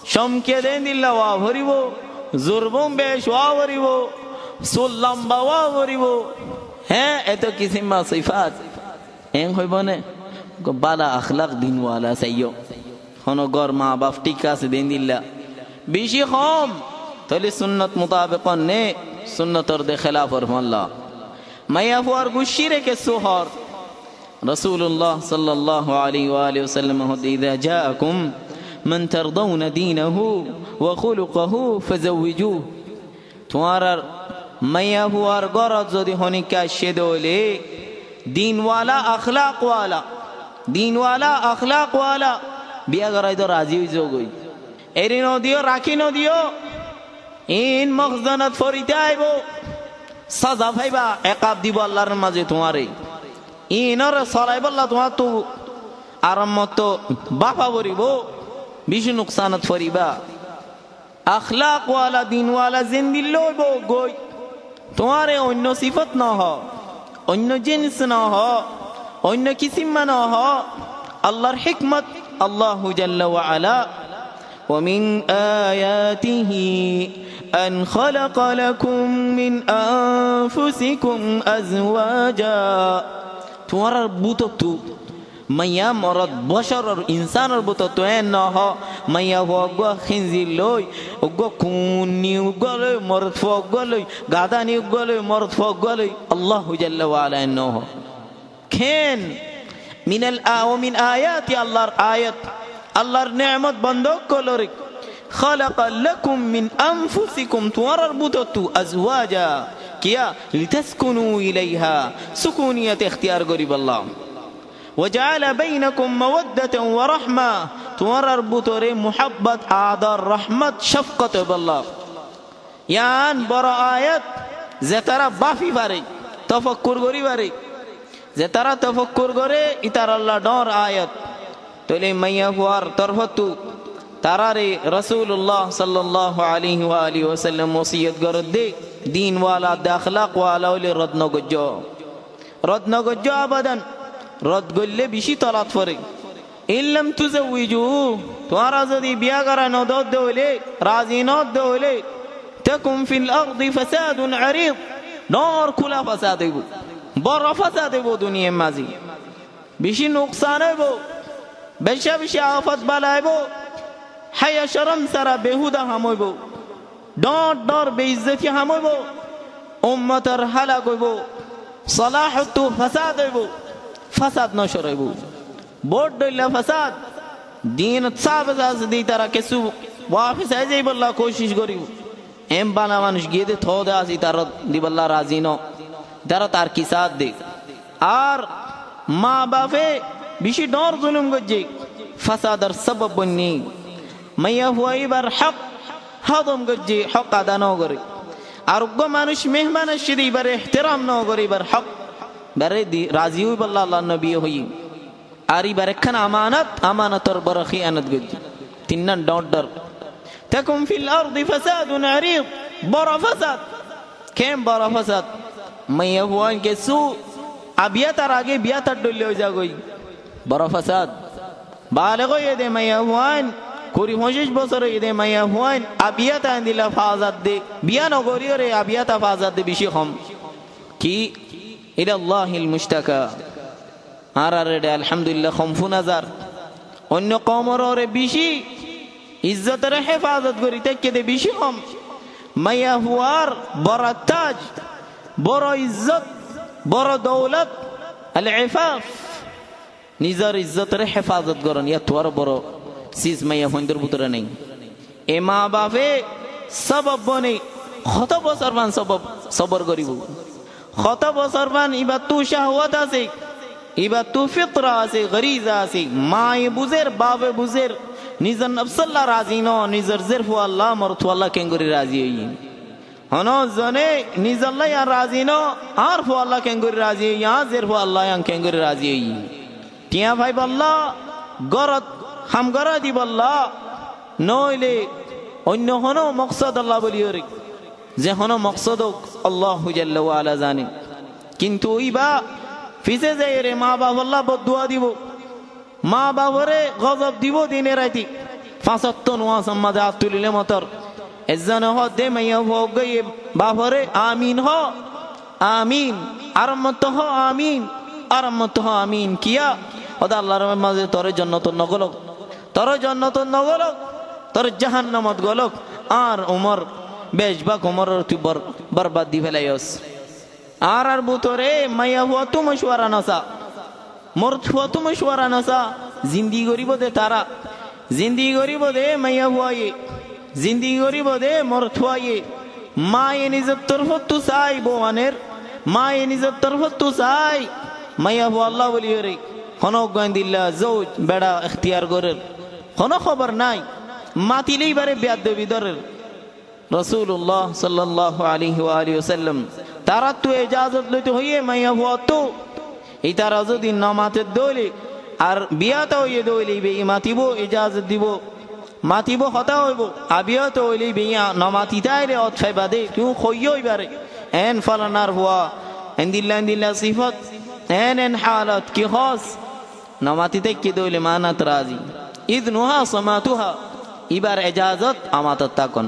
শমকে দেন দিল্লা ওয়া ভরিব জুরবম বেশ ওয়া ভরিব সুল্লাম বাওয়া ভরিব হ্যাঁ এত কিসিমা সিফাত এং হইব না বালা আখলাক দিনওয়ালা চাইও হনো গর মা বাপ ঠিক আছে দেন দিল্লা বেশি কম তাহলে সুন্নত মোতাবেক নে সুন্নতর দে খেলাফর মাল্লা মাইয়া ফুয়ার গুশি রেখে সোহর রাসূলুল্লাহ সাল্লাল্লাহু আলাইহি ওয়া আলিহি ওয়াসাল্লাম হতে ইদা জাআকুম মান তারদাউনা দীনহু ওয়া খুলুকহু ফাযাওয়িজুহু তোমার মাইয়া ফুয়ার গরজ যদি হনিকা শেদলে দিনওয়ালা আখলাকওয়ালা বিয়া করাই তো রাজি হইছো গই এরি নদিও রাখি নদিও ইন মখজানাত ফরিতে আইব সাজা ভাইবা একাব দিব আল্লাহর মাঝে তোমারে ইনর সরাই বললা তোমার তো আরামত বাপা বরিব বেশি নুকসানত ফরিবা আখলাকওয়ালা দিনওয়ালা জিন্দি লইব গই তোমারে অন্য সিফত ন হ অন্য জিনিস ন হ অন্য কিসিমা ন হ আল্লাহর হিকমত আল্লাহু জাল্লা ওয়া আলা ومن آياته أن خلق لكم من أنفسكم أزواجا تمہارا بوتو مایا مرد بشر انسان بوتو نہ ہو مایا ہوا گو خنزیر لوی گو کونی گلوی مرد فوق گلوی گادانی گلوی مرد فوق گلوی اللہ جل وعلا انه کھین من آیات اللہ آیت আল্লাহর নিয়ামত বন্ধক কলরিক خلق لكم من انفسكم تربطوا ازواجا কিয়া لتسكنوا اليها سكونية اختيار قريب الله وجعل بينكم مودة ورحمة تربطوا محبة آدر رحمة شفقة بالله ইয়ান বড় আয়াত যে তারা বাফি পারে তফাক্কুর করি পারে যে তারা তফাক্কুর করে ইতার আল্লাহ ডর আয়াত তোলে মাইয়া হুয়ার তরফতু তারারে রাসূলুল্লাহ সাল্লাল্লাহু আলাইহি ওয়া আলিহি ওয়াসাল্লাম ওসিয়ত করদে দিন ওয়ালা আখলাক ওয়ালা ওলে রত্নগজ্জ আবাদান রদ গল্লে বেশি তলাত পড়ে ইল্লাম তুজাউজু তোরা যদি বিয়া করা নদ দলে রাজি নদ দলে তাকুম ফিল আরদি ফাসাদুন আরিদ নর কুলা ফাসাদ হইব বড় ফাসাদ হইব দুনিয়ার মাঝে বেশি নুকসান হইব বেশা বেশি আফত বালাইব হায়া শরম সারা বেহুদা হামইব ডর ডর বেইজ্জতি হামইব উম্মতের হালাক হইব সালাহতু ফাসাদ হইব ফাসাদ নশর হইব বোর্ড দইলা ফাসাদ দিন সাবজাজ দি তারা কিছু ওয়াফিস আই যাই বল্লা কোশিশ করিব এম বানা মানুষ গিয়ে দে থো দে আসি তার দিবল্লা রাজি ন তারা তার কি সাথ দে আর মা বাপে বেশি ডর জুলুম গজ্জে ফাসাদার সবব বন্নি মাইয়া হুয়াইবার হক হাদম গজ্জে হক আদা ন করে আর গো মানুষ মেহমান আসিদি বার ইহতিরাম ন করে বার হক বারে দি রাজি হই বল্লা আল্লাহ নবী হই আর ইবার একখান আমানতর বড় খিয়ানত গজ্জে তিনন ডর ডর تكن في الأرض فساد عريض برا فساد كم برا فساد ما يهوان كسو أبيات راجع بيات الدنيا وجاكوي برا فساد بالغو يده ما يهوان كوري مجلس بصره يده ما يهوان أبيات عندي لفازات ده بيان أقولي أره أبيات فازات ده بيشيخهم كي إلى الله المشتكى أرى الحمد لله 50,000 أنه قوم أرى بيشي ইজ্জতের হেফাজত করি থেকে দে বেশি কম মাইয়া হুয়ার বড় তাজ বড় ইজ্জত বড় দৌলত আল ইফাফ নিজের ইজ্জতের হেফাজত করেন ইয়া তোর বড় সিজ মাইয়া হইন্দর ভিতরে নেই এ মা বাপে সবব বনে কত বছর মান সবর করিব কত বছর মান ইবা তু শাহওয়াত আছে ইবা তু ফিতরা আছে গরিজা আছে মায়ে বুঝের বাপে বুঝের নিজর নফসল্লাহ রাজি ন নিজর জিরফু আল্লাহ মরতু আল্লাহ কেঙ্গুরি রাজি হই হনো জনে নিজল্লাহ ইয়া রাজি ন আর ফু আল্লাহ কেঙ্গুরি রাজি হই ইয়া জিরফু আল্লাহ ইয়া কেঙ্গুরি রাজি হই টিয়া ভাই বল্লাহ গরত হাম গরা দি বল্লাহ নইলে অন্য হনো মকসদ আল্লাহ বলি হরি যে হনো মকসদ আল্লাহু জাল্লা ওয়া আলা জানে কিন্তু ইবা ফিসে যায় রে মা বাবা আল্লাহ বদদুয়া দিব মা বাবরে গজব দিব দিনে রাতি 5 নোয়াজ আমাদের আতুলিলে মতর এজনে হদে মাইয়া ভোগে বাপরে আমিন হ আমিন আরমত হ আমিন আরমত হ আমিন কিয়া ওদা আল্লাহর মাঝে তোর জান্নাত নগলক তোর জান্নাত নগলক তোর জাহান্নামত গলক আর উমর বেশবাক উমরের তুই বরবাদ দি ফেলাইস আর বুতরে মাইয়া হুয়া তু মশওয়ারা নসা মরত হুয়া তু মশওয়ারা নসা জিন্দি গরিব দে তারা জিন্দি গরিব দে মাইয়া হুয়ায়ে জিন্দি গরিব দে মরত হুয়ায়ে মায়ে নিজের তরফ তু চাই বোয়ানের মায়ে নিজের তরফ তু চাই মাইয়া হুয়া আল্লাহ বলি রে হনক গান্দিল্লা জৌজ বেড়া এখতিয়ার গরের কোনো খবর নাই মাতিলেই বারে বেয়াদবি দরের রাসূলুল্লাহ সাল্লাল্লাহু আলাইহি ওয়া আলিহি ওয়াসাল্লাম তারা তো ইজাজত লইতে হইয়ে মাইয়া হুয়া তো এই তারা যদি নামাতে দইলে আর বিয়াতে হইয়ে দইলে বে মাতিব ইজাজত দিব মাতিব হতা হইব আবিয়াতে হইলে বে নামাতি তাইলে অতফাই বাদে কেউ হইয়ই বারে এন ফালানার হুয়া এন্দিল্লা সিফত এন হালাত কি খাস নামাতিতে কি দইলে মানাত রাজি ইদনুহা সামাতুহা ইবার ইজাজত আমাতত তাকন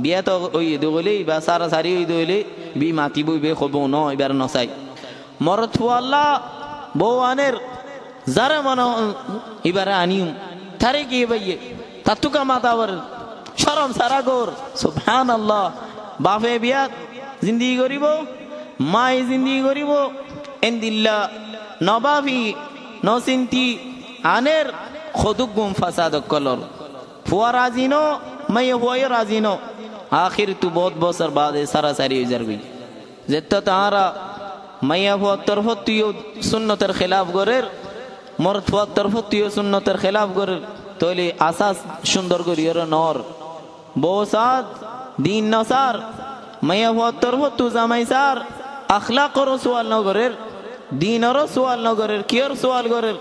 বিয়া তো ওই দইলে বা সারা সারি ওই দইলে বি মাতিব বে খব ন ইবার নসাই মরত আল্লাহ বউয়ানের যারা মনে ইবারে আনিম তারে কি ভাইয়ে তাতুকা মাতাবর শরম সারা গোর সুবহানাল্লাহ বাপে বিয়া জিন্দেগি করিব মাই জিন্দেগি করিব এন্দিল্লা নবাবি নসিন্তি আনের খদুগুম ফাসাদ কলর ফুয়া রাজিনো মাই হুয়া রাজিনো आखिर तू बहुत बसर बाद सारा सारी उजर गई जेत्ता तारा माया हुआ तरफ तुयो सुन्नतर खिलाफ गरेर मर्द हुआ तरफ तुयो सुन्नतर खिलाफ गरेर तोले आसास सुंदर गरियर नर बोसाद दीन नसार माया हुआ तरफ तू जामाई सार अखलाक रो सवाल न गरेर दीन रो सवाल न गरेर कियर सवाल गरेर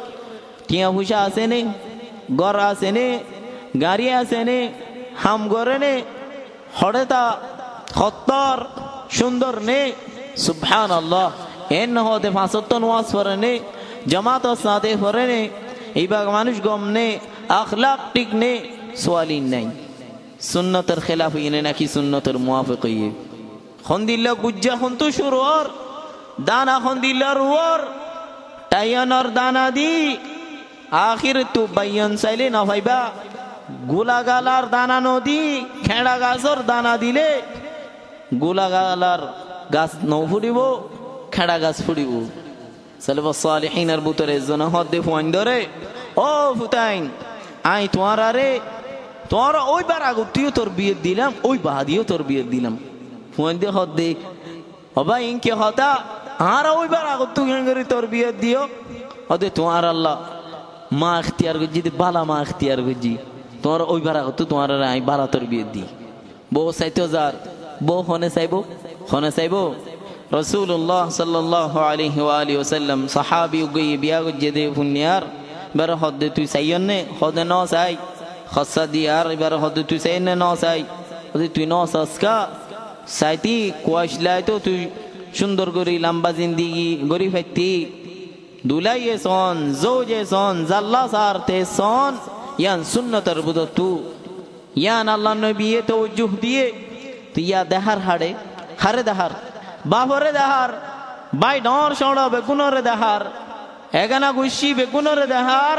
टिया हुशा आसे ने गर आसे ने गाड़ी आसे ने हम गरे ने হড়েতা খত্তর সুন্দর নে সুবহানাল্লাহ এন হতে ৫০ ওয়াজ পড়ে নে জামাত সাথে পড়ে নে এইবার মানুষ গম নে আখলাক ঠিক নে সওয়ালিন নাই সুন্নতের খেলাফ ইনে নাকি সুন্নতের মুওয়াফিক ইয়ে খন্দিল্লা গুজ্জা খন্তু শুরুর দানা খন্দিল্লার ওর টাইয়ানর দানা দি আখির তু বাইয়ান চাইলে না ভাইবা গোলাগালার দানা নদী খেড়া গাছর দানা দিলে গোলাগালার গাছ নৌ ফুটিব খেড়া গাছ ফুটিব সালেফাস সালেহিনের ভিতরে জন হদে ফোন ধরে ও ফুতাইন আই তোমার রে তোমার ওই বার আগ তুইও তোর বিয়ে দিলাম ওই বাদিও তোর বিয়ে দিলাম ফোন দে হদে অবা ইনকে হতা আর ওই বার আগ তুই গঙ্গরি তোর বিয়ে দিও হদে তোমার আল্লাহ মা ইখতিয়ার গজি বালা মা ইখতিয়ার গজি তোমার ওই বার তো তোমার আই বালা তোর বিয়ে দি বউ চাইতো যার বউ হনে চাইবো রাসূলুল্লাহ সাল্লাল্লাহু আলাইহি ওয়া আলিহি ওয়াসাল্লাম সাহাবী গই বিয়া গজে দে ফুনিয়ার বার হদে তুই চাইয়ন নে হদে ন চাই খসা দিয়ার বার হদে তুই চাই নে ন চাই যদি তুই ন সাসকা সাইতি কোয়াশলাই তো তুই সুন্দর করে লম্বা জিন্দেগি গরি ফাইতি দুলাইয়ে সন জওজে সন জাল্লা সারতে সন ইয়ান সুন্নতের বুধ তু ইয়ান আল্লাহ নবী তওজ্জুহ দিয়ে তুইয়া দেহার হারে দেহার বাপরে দেহার বাই ডর সড় বেগুনরে দেহার এগানা গুশি বেগুনরে দেহার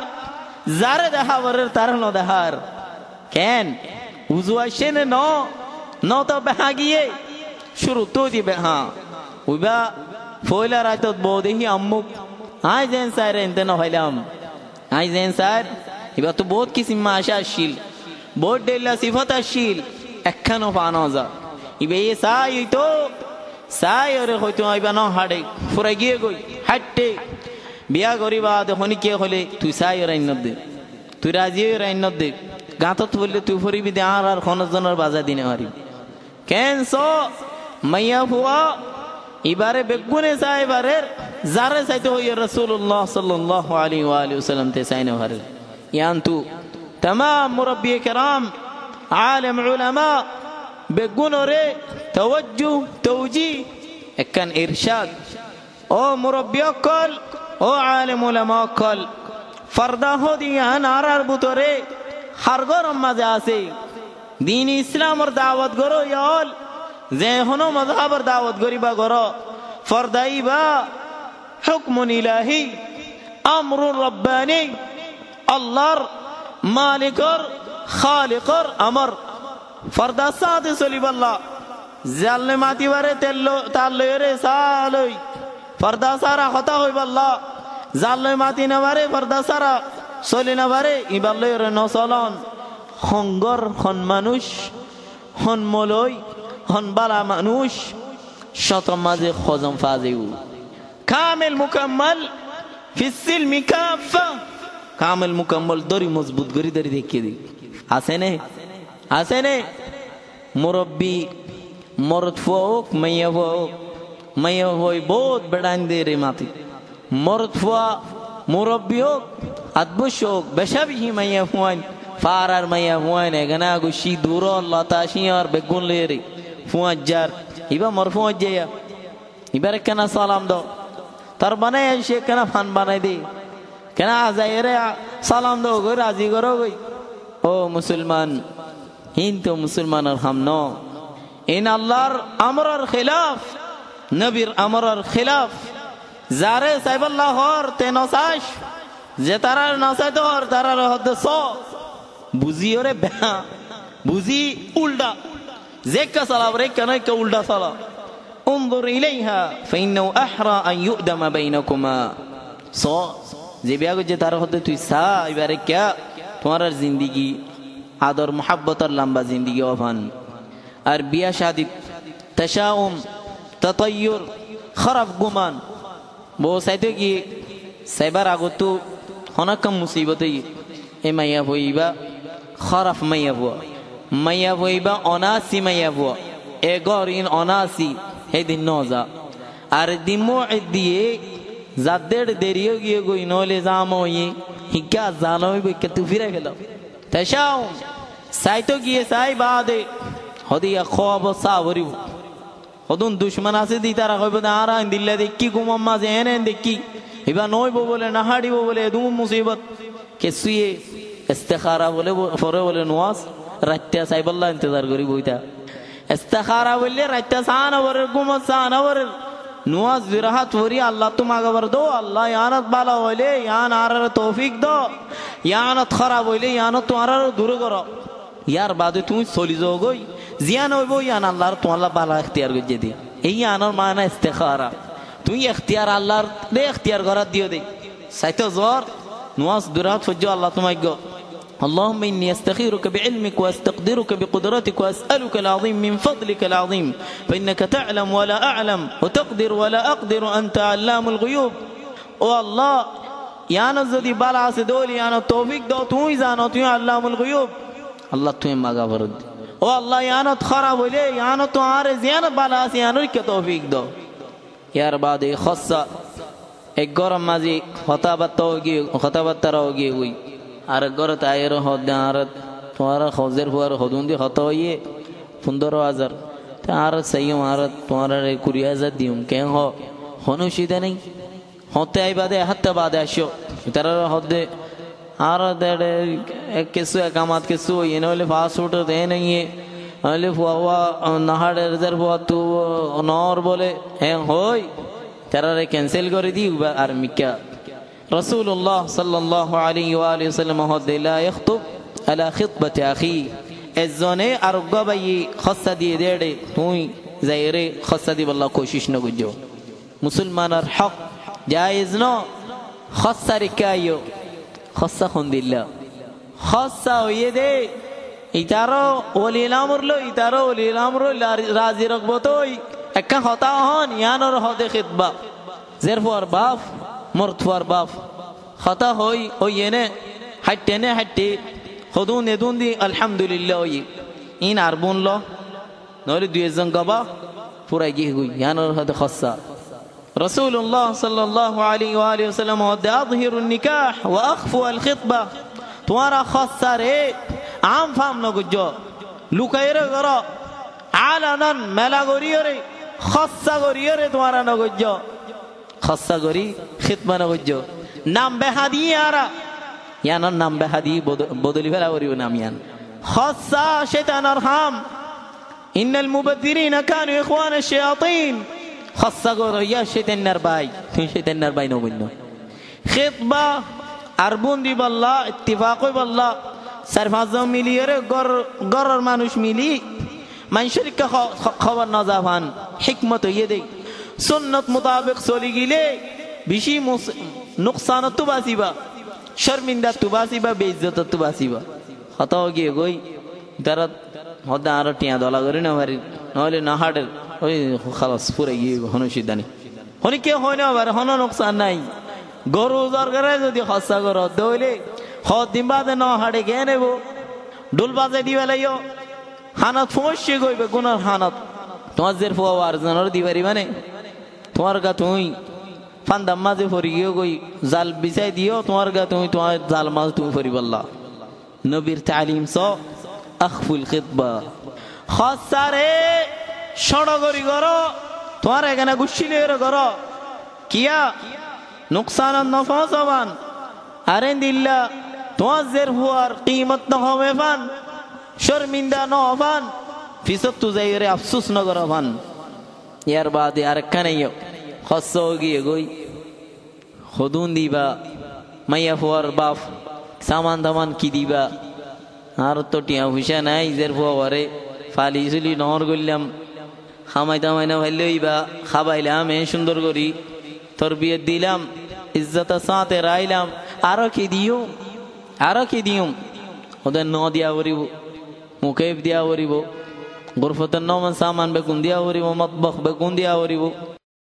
যারে দেহাবরের তার ন দেহার কেন উজু আসে ন তো বেহা গিয়ে শুরু তো দিবে হ্যাঁ উইবা ফয়লা রাতত বৌদেহি আম্মুক আই জেন সাইরে এনতে ন হইলাম আই জেন সাইর এবার তো বহুত কিছু মাসা আসিল বহুত ডেলা সিফত আসিল একখানো পানো যা ইবে এ সাই তো সাই ওরে হয়তো আইবা ন হাড়ে ফুরাই গিয়ে গই হাঁটতে বিয়া করিবা দেখনি কে হলে তুই সাই ওর আইন দে তুই রাজি ওর আইন দে গাঁতত বললে তুই ফরিবি দে আর খনজনের বাজা দিনে হারি কেন সো মাইয়া হুয়া এবারে বেগুনে সাইবারের যারে চাইতে হইয়া রাসূলুল্লাহ সাল্লাল্লাহু আলাইহি ওয়া আলিহি ওয়াসাল্লাম তে সাইনে হারে يانتو تمام مربي كرام عالم علماء بيقولوا ري توجه توجيه كان ارشاد او مربي اكل او عالم علماء اكل فردا هدي انا اربطري হার গরম মাঝে আছে দিন ইসলামর দাওয়াত গরো ইয়াল যে হনো মযহাবর দাওয়াত গরিবা গরো ফরদাইবা হুকমুন ইলাহি আমরুর রব্বানি আল্লাহর মালিকর খালিকর আমর ফরদা সাথে চলিবাল্লাহ জাললে মাতিবারে তেল্লো তাল্লরে সালই ফরদা সারা কথা হইবাল্লাহ জাললে মাতি নাবারে ফরদা সারা চলি নাবারে ইবাল্লরে নচলন সংগর হন মানুষ হন মলই হন বালা মানুষ শত মাঝে খজম ফাজেউ কামেল মুকাম্মাল ফিসিল মিকাফা কামেল মুকাম্মাল দরি মজবুত গরি দরি দেখিয়ে দি আছে নে মুরব্বী মরদ ফুক মাইয়া হই বহুত বেড়ান দে রে মাতি মরদ ফুয়া মুরব্বী হোক আদবুশ হোক বেশাবিহি মাইয়া ফুয়ান ফারার মাইয়া ফুয়ান এখানে গুশি দূর লতা শিয়ার বেগুন লে রে ফুয়া যার ইবা মর ফুয়া যায়া ইবার কেনা সালাম দাও তার বানাই সে কেনা ফান বানাই দে কেনা যাই রে সালাম দাও গই রাজি করো গই ও মুসলমান হিন্দু মুসলমানের হাম ন ইন আল্লাহর আমরের খিলাফ নবীর আমরের খিলাফ যারে সাইবাল্লাহর তে নসাস যে তারার নসাইতে হর তারার হদ্দে স বুঝি ওরে বেহা বুঝি উল্টা জেকা সালাম রে কেন কে উল্টা সালাম انظر ইলাইহা فانه احرى ان يؤدم بينكما স যে বিয়াগো যে তার হদ্দে তুই সা এবারে কে তোমার জিন্দেগি আদর মোহাব্বতর লম্বা জিন্দেগি ওভান আর বিয়া শাদি তশাউম ততয়ুর খারাপ গুমান বো সাইতে কি সাইবার আগতো হনকম মুসিবতে এ মাইয়া হইবা খারাপ মাইয়া হইবা অনাসি মাইয়া হইবা এ গরিন অনাসি হে দিন নজা আর দিমো দিয়ে যাদের দেরিও গিয়ে গই নলে জামই হিকা জানোই কে তু ফিরে গেল তশাউম সাইতো গিয়ে সাই বাদে হদিয়া খব সাবরিউ হদুন দুশমন আছে দি তারা কইব না আর দিল্লা দেখি গুমাম্মা জেনে দেখি এবা নইব বলে না হাড়িব বলে দুম মুসিবত কে সুয়ে ইস্তিখারা বলে ফরে বলে নওয়াজ রাত্তা সাইবাল্লাহ ইন্তজার করি বইতা ইস্তিখারা বলে রাত্তা সান ওর গুম সান ওর নওয়াজ বিরাহাত ফরি আল্লাহ তোমাকে বর দো আল্লাহ ইয়ানত বালা হইলে ইয়ান আর তৌফিক দো ইয়ানত খারাপ হইলে ইয়ানত তোমার দূর করো ইয়ার বাদে তুমি চলি যাও গই জিয়ান হইব ইয়ান আল্লাহর তোমার বালা ইখতিয়ার গজে দি এই ইয়ানোর মানে ইস্তিখারা তুই ইখতিয়ার আল্লাহর দে ইখতিয়ার করা দিও দে সাইতো জোর নওয়াজ বিরাহাত ফজো আল্লাহ তোমাকে গো اللهم إني أستخيرك بعلمك وأستقدرك بقدرتك وأسألك العظيم من فضلك العظيم فإنك تعلم ولا أعلم وتقدر ولا أقدر أنت علام الغيوب والله يا نزدي بالا سدولي أنا توفيق دو توي زانو توي علام الغيوب الله توي ما غفرد والله يا نت خراب ولي يا نت عارض يا نت بالا سي أنا لك توفيق دو يا ربادي خاصة एक गरम माजी खताबत तराओगी हुई আর গরে তাইর হদে আর তোমার খোঁজের হুয়ার হদুন দি হত হইয়ে 15000 আর সাইম আর তোমার 20000 দিউম কেন হনুশিদে নেই হতে আইবাদে হাতে বাদে আসো তার হদে আর দেড়ে কিছু একামাত কিছু এনে হলে ফাস্ট ফুড দে নেই হলে ফুয়া নাহাড়ে রিজার্ভ হওয়া তু নর বলে হ্যাঁ হই তারারে ক্যান্সেল করে দিই আর মিকা رسول الله صلى الله عليه وآله وسلم لا يخطب على خطبة أخيه الزوني أرقبي خاصة دي ديري توي زيري خاصة دي بالله کوشش نگجو مسلمان الحق جائز نو خاصة ركايو خاصة خند الله خاصة ويدي ইতারো ওলি الامر লো ইতারো ওলি الامر রাজি রাখবো তোই একটা হতা হন ইয়ানোর হদে খিতবা জেরফর বাপ মরতফার বাপ খতা হই ওই এনে হাইটেনে হাইটে হদুন এদুন দি আলহামদুলিল্লাহ ওই ইন আরবুন ল নলে দুই জন গবা পুরাই গিয়ে গই ইয়ানোর হদে খসা রাসূলুল্লাহ সাল্লাল্লাহু আলাইহি ওয়া আলিহি ওয়াসাল্লাম হদে আযহিরু নিকাহ ওয়া আখফু আল খিতবা তোমারা খসা রে আম ফাম নগজ লুকাইরে গর আলানান মেলা গরিয়রে খসা গরিয়রে তোমারা নগজ খসা গরি খিতমা নগজ নাম বেহাদিয়ারা ইয়ানোর নাম বেহাদি বদলি ফেলা করিব নাম ইয়ান خاصة شيطان أرحام إن المبذرين كانوا إخوان الشياطين খসা গর ইয়া শয়তানের ভাই তুই শয়তানের ভাই নবন্য خطبة أربون دي بالله اتفاق بالله صرف عظم مليار غرر مانوش ملي من شرك خبر نظافان حكمة يدي سنة مطابق سولي گيلي بشي نقصان تباسيبا شرمنده تباسيبا بيزت تباسيبا خطا গিয়ে গই তারা হদা আর টিয়া দলা করে না পারি নহলে না হাটের ওই খালাস পুরে গিয়ে হনসিদানি হনি কে হয় না পারে হন নোকসান নাই গরু জরগরে যদি খসা গর দইলে হদ দিন বাদে ন হাটে গে নেব ডুল বাজে দিবে লাইও হানাত ফসে গইবে গুনার হানাত তোমার জের ফুয়া আর জানার দিবারি মানে তোমার গা তুই ফান্দাম মাঝে ফরি গিয়ে গই জাল বিছাই দিও তোমার গা তুমি তোমার জাল মাছ তুমি ফরি বললা নবীর তালিম স আখফুল খিতবা খাসারে সড়গরি গরো তোমার এখানে গুছিলে গরো কিয়া নুকসান নফা জবান আরেন দিল্লা তোমার জের হুয়ার কিমত ন হবে ফান শর্মিন্দা ন হবান ফিসত তু যাইরে আফসোস ন করো ফান ইয়ার বাদে আরেকখানে খস গিয়ে গই হদুন দিবা মাইয়া ফুয়ার বাপ সামান দামান কি দিবা আর তো টিয়া পয়সা নাই জের ফুয়ারে ফালি চুলি নহর করলাম খামাই দামাই না ভাইলে হইবা খাবাইলাম এ সুন্দর করি তোর বিয়ে দিলাম ইজ্জত সাথে রাইলাম আরো কি দিও ওদের ন দিয়া করিব মুখে দিয়া করিব গোরফতের নমান সামান বেগুন দিয়া করিব মতবখ বেগুন দিয়া করিব